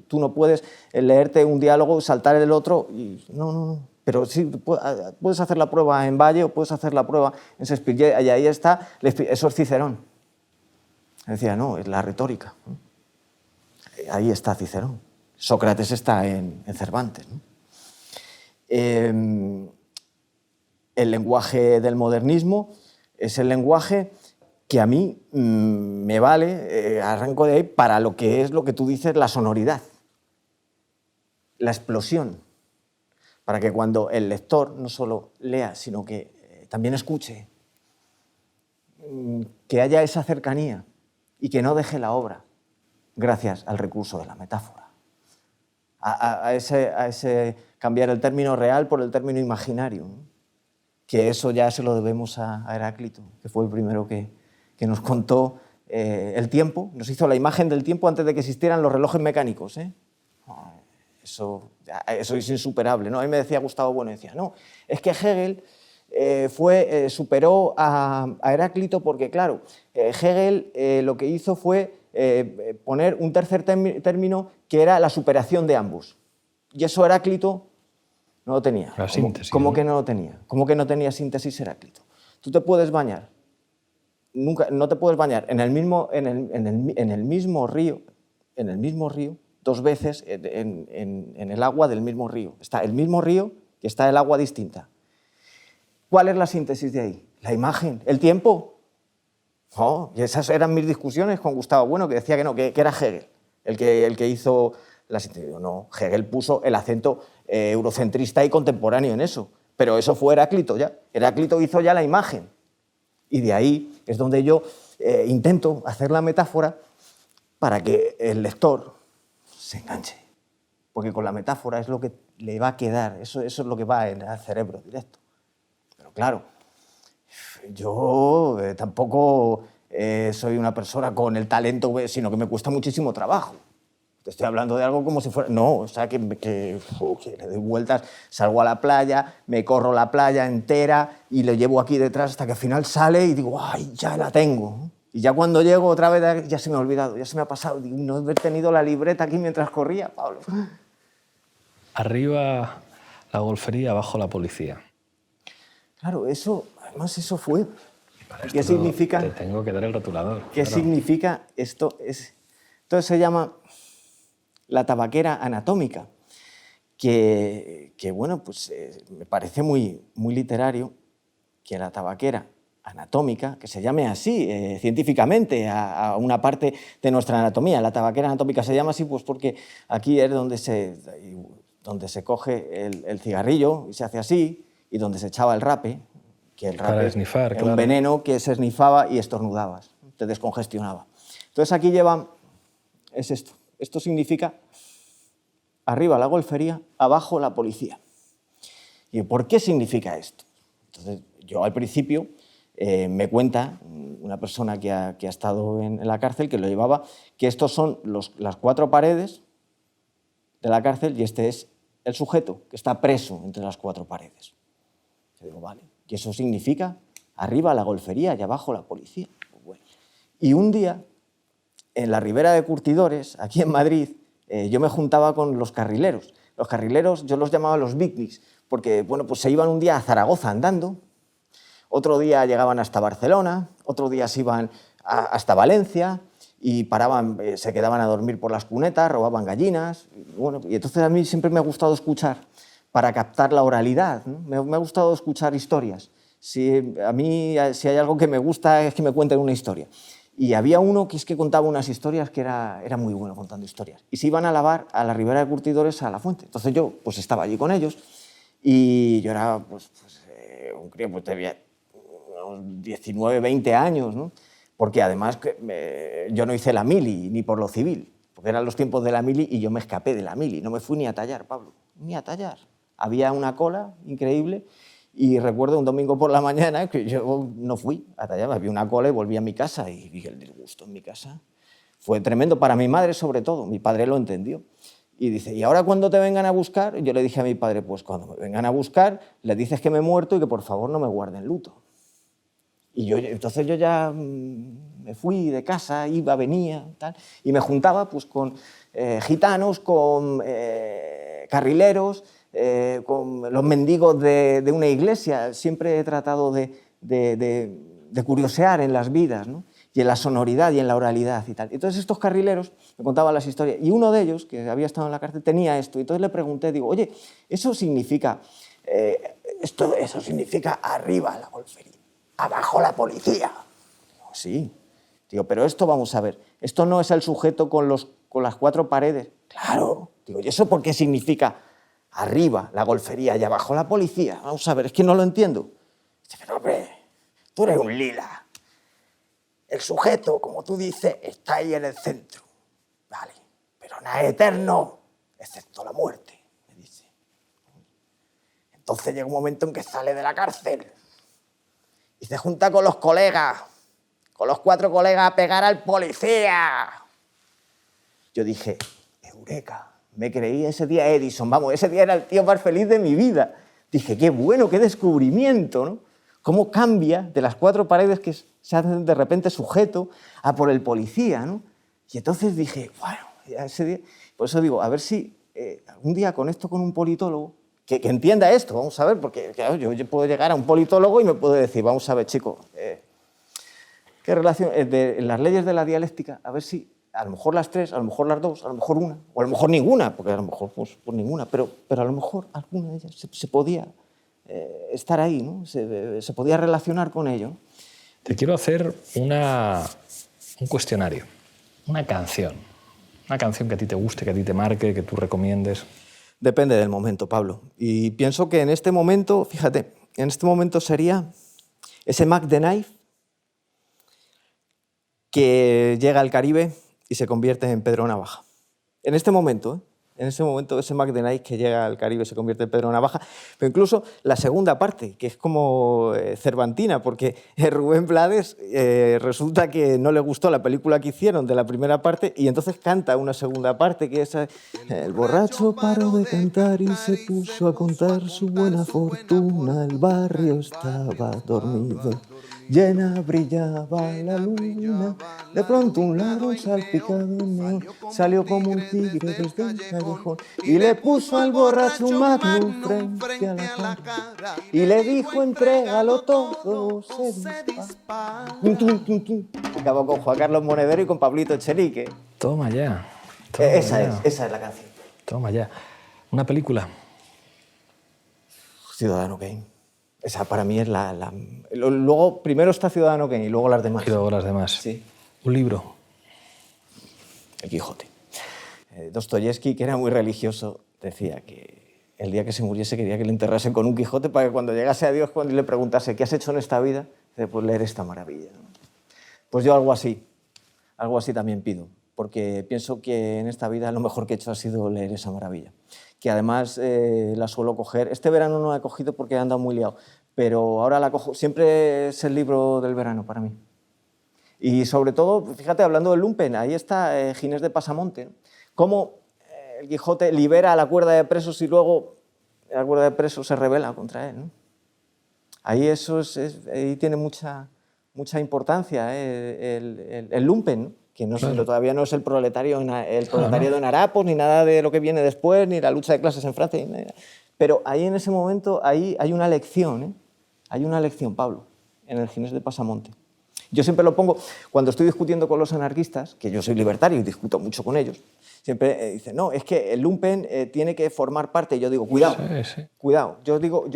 Speaker 2: Tú no puedes leerte un diálogo, saltar el otro y no. Pero sí, puedes hacer la prueba en Valle o puedes hacer la prueba en Shakespeare. Y ahí está, eso es Cicerón. Decía, no, es la retórica, ¿no? Ahí está Cicerón. Sócrates está en Cervantes, ¿no? El lenguaje del modernismo es el lenguaje que a mí me vale, arranco de ahí, para lo que es lo que tú dices, la sonoridad, la explosión, para que cuando el lector no solo lea, sino que también escuche, que haya esa cercanía y que no deje la obra, gracias al recurso de la metáfora, a ese cambiar el término real por el término imaginario, ¿no? Que eso ya se lo debemos a Heráclito, que fue el primero que nos contó el tiempo, nos hizo la imagen del tiempo antes de que existieran los relojes mecánicos, ¿eh? Eso es insuperable, ¿no? A mí me decía Gustavo Bueno, decía, no, es que Hegel superó a Heráclito porque, claro, Hegel lo que hizo fue poner un tercer término que era la superación de ambos. Y eso Heráclito no lo tenía.
Speaker 1: La síntesis.
Speaker 2: ¿Cómo que no lo tenía? ¿Cómo que no tenía síntesis Heráclito? Tú te puedes bañar nunca, no te puedes bañar en el mismo río, dos veces en el agua del mismo río. Está el mismo río y está el agua distinta. ¿Cuál es la síntesis de ahí? La imagen, el tiempo. Oh, y esas eran mis discusiones con Gustavo Bueno, que decía que no, que era Hegel el que hizo la síntesis. No, Hegel puso el acento eurocentrista y contemporáneo en eso. Pero eso fue Heráclito ya. Heráclito hizo ya la imagen. Y de ahí es donde yo intento hacer la metáfora para que el lector se enganche. Porque con la metáfora es lo que le va a quedar, eso es lo que va al cerebro directo. Pero claro, yo tampoco soy una persona con el talento, sino que me cuesta muchísimo trabajo. Te estoy hablando de algo como si fuera... No, o sea, que le doy vueltas, salgo a la playa, me corro la playa entera y lo llevo aquí detrás hasta que al final sale y digo, ¡ay, ya la tengo! Y ya cuando llego otra vez, ya se me ha olvidado, ya se me ha pasado. Digo, no haber tenido la libreta aquí mientras corría, Pablo.
Speaker 1: Arriba la golfería, abajo la policía.
Speaker 2: Claro, además eso fue. ¿Qué significa?
Speaker 1: Te tengo que dar el rotulador.
Speaker 2: ¿Qué significa esto? Entonces se llama la tabaquera anatómica, que bueno, pues me parece muy literario que la tabaquera anatómica, que se llame así científicamente a una parte de nuestra anatomía. La tabaquera anatómica se llama así pues porque aquí es donde se coge el cigarrillo y se hace así, y donde se echaba el rape, que el rape
Speaker 1: esnifar,
Speaker 2: era un veneno que se esnifaba y estornudabas, te descongestionaba. Entonces aquí es esto. Esto significa arriba la golfería, abajo la policía. ¿Y por qué significa esto? Entonces, yo al principio me cuenta una persona que ha estado en la cárcel, que lo llevaba, que estos son las 4 paredes de la cárcel y este es el sujeto que está preso entre las 4 paredes. Yo digo, vale, y eso significa arriba la golfería y abajo la policía. Pues bueno. Y un día, en la Ribera de Curtidores, aquí en Madrid, yo me juntaba con los carrileros. Los carrileros yo los llamaba los picnics, porque bueno, pues se iban un día a Zaragoza andando, otro día llegaban hasta Barcelona, otro día se iban hasta Valencia y paraban, se quedaban a dormir por las cunetas, robaban gallinas. Y entonces a mí siempre me ha gustado escuchar para captar la oralidad, ¿no? Me ha gustado escuchar historias. A mí, si hay algo que me gusta es que me cuenten una historia. Y había uno que es que contaba unas historias que era muy bueno contando historias. Y se iban a lavar a la Ribera de Curtidores a la fuente. Entonces yo pues estaba allí con ellos y yo era un crío, pues tenía unos 19, 20 años, ¿no? Porque además yo no hice la mili ni por lo civil, porque eran los tiempos de la mili y yo me escapé de la mili. No me fui ni a tallar, Pablo, ni a tallar. Había una cola increíble. Y recuerdo un domingo por la mañana que yo no fui a tallar, me vi una cola y volví a mi casa y vi el disgusto en mi casa. Fue tremendo para mi madre sobre todo, mi padre lo entendió. Y dice, ¿y ahora cuando te vengan a buscar? Yo le dije a mi padre, pues cuando me vengan a buscar, les dices que me he muerto y que por favor no me guarden luto. Y entonces yo ya me fui de casa, iba, venía, tal, y me juntaba pues, con gitanos, con carrileros, con los mendigos de una iglesia. Siempre he tratado de curiosear en las vidas, ¿no? Y en la sonoridad y en la oralidad y tal. Entonces estos carrileros me contaban las historias y uno de ellos, que había estado en la cárcel, tenía esto. Y entonces le pregunté, digo, oye, ¿eso significa eso significa arriba la golfería, abajo la policía? Digo, sí. Digo, pero esto vamos a ver, ¿esto no es el sujeto con las 4 paredes? Claro. Digo, ¿y eso por qué significa arriba la golfería y abajo la policía? Vamos a ver, es que no lo entiendo. Dice, pero hombre, tú eres un lila. El sujeto, como tú dices, está ahí en el centro. Vale, pero nada es eterno, excepto la muerte, me dice. Entonces llega un momento en que sale de la cárcel y se junta con los colegas, con los 4 colegas a pegar al policía. Yo dije, eureka. Me creí ese día Edison, vamos, ese día era el tío más feliz de mi vida. Dije, qué bueno, qué descubrimiento, ¿no? Cómo cambia de las 4 paredes que se hacen de repente sujeto a por el policía, ¿no? Y entonces dije, bueno, ese día... Por eso digo, a ver si algún día conecto con un politólogo que entienda esto, vamos a ver, porque claro, yo puedo llegar a un politólogo y me puedo decir, vamos a ver, chicos, ¿Qué relación? Las leyes de la dialéctica, a ver si a lo mejor las tres, a lo mejor las dos, a lo mejor una, o a lo mejor ninguna, porque a lo mejor pues ninguna, pero a lo mejor alguna de ellas se podía estar ahí, ¿no? Se podía relacionar con ello.
Speaker 1: Te quiero hacer un cuestionario, una canción que a ti te guste, que a ti te marque, que tú recomiendes.
Speaker 2: Depende del momento, Pablo. Y pienso que en este momento, fíjate, en este momento sería ese Mac the Knife que llega al Caribe y se convierte en Pedro Navaja. En este momento, ese Mac the Knife que llega al Caribe y se convierte en Pedro Navaja, pero incluso la segunda parte, que es como cervantina, porque Rubén Blades resulta que no le gustó la película que hicieron de la primera parte y entonces canta una segunda parte, que es el borracho paró de cantar y se puso a contar su buena fortuna, el barrio estaba dormido. Llena brillaba la luna, de pronto un ladrón salpicado en neón salió como un tigre desde el callejón y le puso al borracho un magnum frente a la cara y le dijo entrégalo todo, se dispara. Acabó con Juan Carlos Monedero y con Pablito Echenique.
Speaker 1: Toma ya.
Speaker 2: Esa es la canción.
Speaker 1: Toma ya. ¿Una película?
Speaker 2: Ciudadano Kane. Esa para mí es Luego, primero está Ciudadano Kane y luego las demás.
Speaker 1: Y luego las demás.
Speaker 2: Sí.
Speaker 1: ¿Un libro?
Speaker 2: El Quijote. Dostoyevsky, que era muy religioso, decía que el día que se muriese quería que le enterrasen con un Quijote para que cuando llegase a Dios, cuando le preguntase ¿qué has hecho en esta vida? Dice, pues leer esta maravilla. Pues yo algo así también pido, porque pienso que en esta vida lo mejor que he hecho ha sido leer esa maravilla, que además la suelo coger. Este verano no la he cogido porque he andado muy liado, pero ahora la cojo. Siempre es el libro del verano para mí. Y sobre todo, fíjate, hablando del lumpen, ahí está Ginés de Pasamonte, ¿no? Cómo el Quijote libera a la cuerda de presos y luego la cuerda de presos se rebela contra él, ¿no? Ahí ahí tiene mucha importancia el lumpen, ¿no? Que no claro. Todavía no es el proletario de Narapos, ni nada de lo que viene después, ni la lucha de clases en Francia. Pero ahí en ese momento hay una lección, ¿eh? Hay una lección, Pablo, en el Ginés de Pasamonte. Yo siempre lo pongo cuando estoy discutiendo con los anarquistas, que yo soy libertario y discuto mucho con ellos, siempre dicen, no, es que el lumpen tiene que formar parte. Y yo digo, cuidado, cuidado. Yo digo,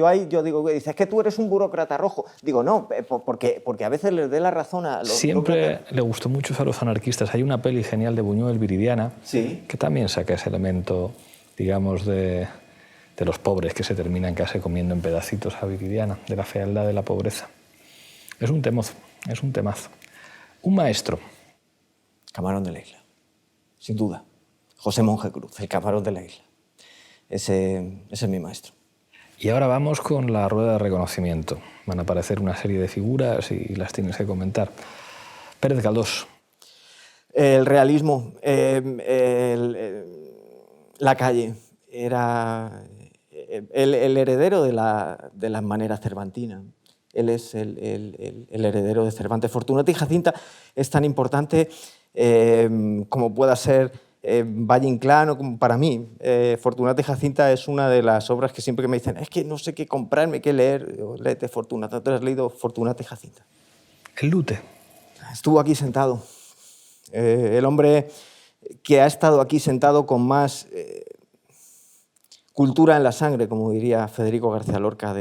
Speaker 2: dice, es que tú eres un burócrata rojo. Digo, no, porque a veces les dé la razón a los
Speaker 1: Siempre le gustó mucho a los anarquistas. Hay una peli genial de Buñuel, Viridiana,
Speaker 2: ¿sí?
Speaker 1: Que también saca ese elemento, digamos, de los pobres que se terminan casi comiendo en pedacitos a Viridiana, de la fealdad de la pobreza. Es un temazo. Es un temazo. Un maestro.
Speaker 2: Camarón de la Isla, sin duda. José Monje Cruz, el Camarón de la Isla. Ese es mi maestro.
Speaker 1: Y ahora vamos con la rueda de reconocimiento. Van a aparecer una serie de figuras y las tienes que comentar. Pérez Galdós.
Speaker 2: El realismo, la calle. Era el heredero de las maneras cervantinas. Él es el heredero de Cervantes. Fortunata y Jacinta es tan importante como pueda ser Valle Inclán, o como para mí. Fortunata y Jacinta es una de las obras que siempre que me dicen es que no sé qué comprarme, qué leer, léete Fortunata. ¿Tú has leído Fortunata y Jacinta?
Speaker 1: El Lute.
Speaker 2: Estuvo aquí sentado. El hombre que ha estado aquí sentado con más cultura en la sangre, como diría Federico García Lorca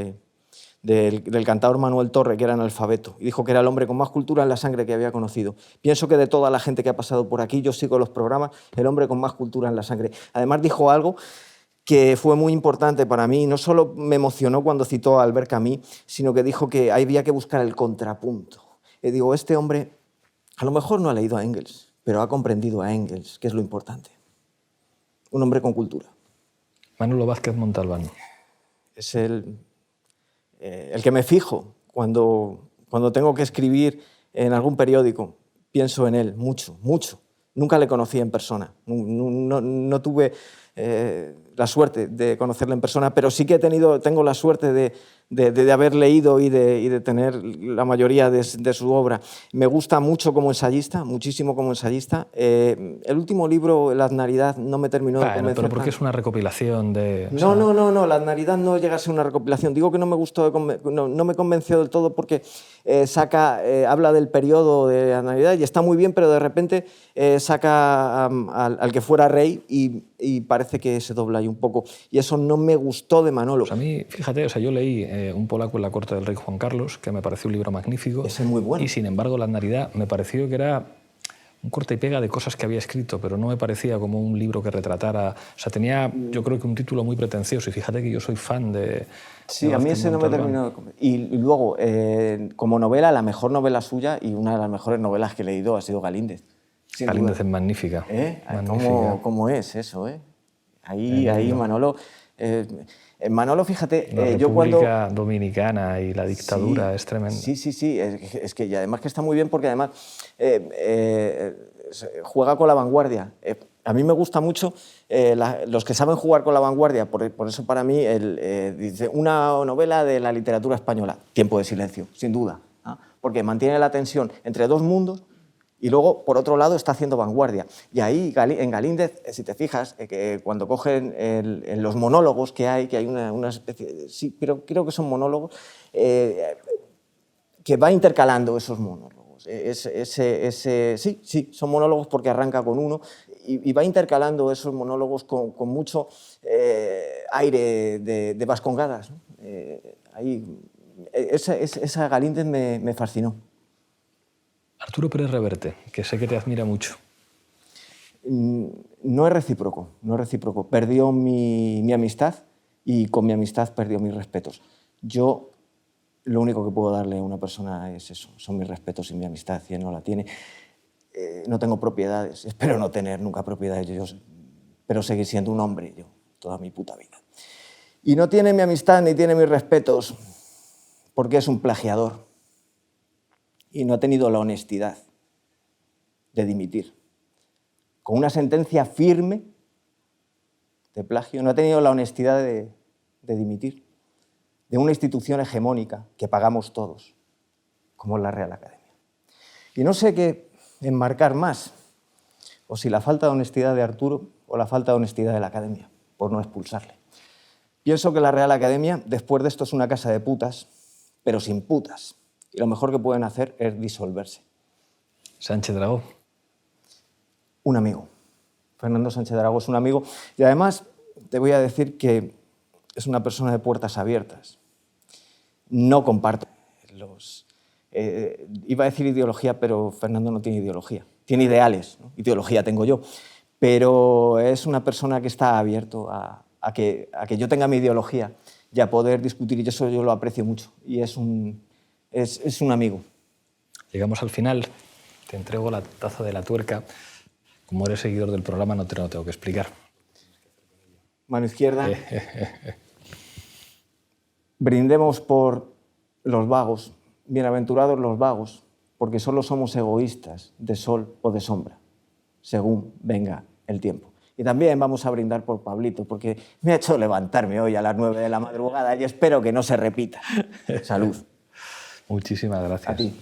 Speaker 2: del cantador Manuel Torre, que era analfabeto, y dijo que era el hombre con más cultura en la sangre que había conocido. Pienso que de toda la gente que ha pasado por aquí, yo sigo los programas, el hombre con más cultura en la sangre. Además dijo algo que fue muy importante para mí, no solo me emocionó cuando citó a Albert Camus, sino que dijo que había que buscar el contrapunto. Y digo, este hombre a lo mejor no ha leído a Engels, pero ha comprendido a Engels, que es lo importante. Un hombre con cultura.
Speaker 1: Manolo Vázquez Montalbán.
Speaker 2: Es el que me fijo cuando tengo que escribir en algún periódico. Pienso en él mucho, mucho. Nunca le conocí en persona. No tuve la suerte de conocerle en persona, pero sí que tengo la suerte de haber leído y de tener la mayoría de su obra. Me gusta mucho como ensayista, muchísimo como ensayista. El último libro, La Aznaridad, no me terminó de convencer.
Speaker 1: Pero porque es una recopilación de...
Speaker 2: No, La Aznaridad no llega a ser una recopilación. Digo que no me gustó, no me convenció del todo porque habla del periodo de la Aznaridad y está muy bien, pero de repente saca al que fuera rey y parece que se dobla ahí un poco. Y eso no me gustó de Manolo.
Speaker 1: Pues a mí, fíjate, yo leí Un polaco en la corte del rey Juan Carlos, que me pareció un libro magnífico.
Speaker 2: Ese es muy bueno.
Speaker 1: Y sin embargo, La Aznaridad me pareció que era un corta y pega de cosas que había escrito, pero no me parecía como un libro que retratara... tenía, yo creo que un título muy pretencioso, y fíjate que yo soy fan de...
Speaker 2: Sí, a mí ese no me terminó de convencer. Y luego, como novela, la mejor novela suya y una de las mejores novelas que he leído ha sido Galíndez.
Speaker 1: Galíndez es magnífica.
Speaker 2: Magnífica. ¿Cómo es eso? Ahí Manolo... Manolo, fíjate,
Speaker 1: la República Dominicana y la dictadura es tremenda.
Speaker 2: Sí, es que y además que está muy bien porque además juega con la vanguardia. A mí me gusta mucho los que saben jugar con la vanguardia, por eso para mí dice una novela de la literatura española, Tiempo de silencio, sin duda, porque mantiene la tensión entre dos mundos. Y luego, por otro lado, está haciendo vanguardia. Y ahí, en Galíndez, si te fijas, que cuando cogen los monólogos que hay una especie... Sí, pero creo que son monólogos, que va intercalando esos monólogos. Sí, son monólogos porque arranca con uno y va intercalando esos monólogos con mucho aire de Vascongadas, ¿no? Esa Galíndez me fascinó.
Speaker 1: Arturo Pérez Reverte, que sé que te admira mucho.
Speaker 2: No es recíproco. Perdió mi amistad y con mi amistad perdió mis respetos. Yo lo único que puedo darle a una persona es eso, son mis respetos y mi amistad, y él no la tiene. No tengo propiedades, espero no tener nunca propiedades, yo espero seguir siendo un hombre yo, toda mi puta vida. Y no tiene mi amistad ni tiene mis respetos porque es un plagiador. Y no ha tenido la honestidad de dimitir. Con una sentencia firme de plagio, no ha tenido la honestidad de dimitir de una institución hegemónica que pagamos todos, como es la Real Academia. Y no sé qué enmarcar más, o si la falta de honestidad de Arturo o la falta de honestidad de la Academia, por no expulsarle. Pienso que la Real Academia, después de esto, es una casa de putas, pero sin putas. Y lo mejor que pueden hacer es disolverse.
Speaker 1: Sánchez Dragó.
Speaker 2: Un amigo. Fernando Sánchez Dragó es un amigo. Y además te voy a decir que es una persona de puertas abiertas. No comparto iba a decir ideología, pero Fernando no tiene ideología. Tiene ideales, ¿no? Ideología tengo yo. Pero es una persona que está abierto a que yo tenga mi ideología y a poder discutir. Y eso yo lo aprecio mucho. Y es un amigo.
Speaker 1: Llegamos al final, te entrego la taza de la tuerca. Como eres seguidor del programa, no te lo tengo que explicar.
Speaker 2: Mano izquierda. Brindemos por los vagos, bienaventurados los vagos, porque solo somos egoístas de sol o de sombra, según venga el tiempo. Y también vamos a brindar por Pablito, porque me ha hecho levantarme hoy a las 9 de la madrugada y espero que no se repita. Salud.
Speaker 1: Muchísimas gracias.
Speaker 2: A ti.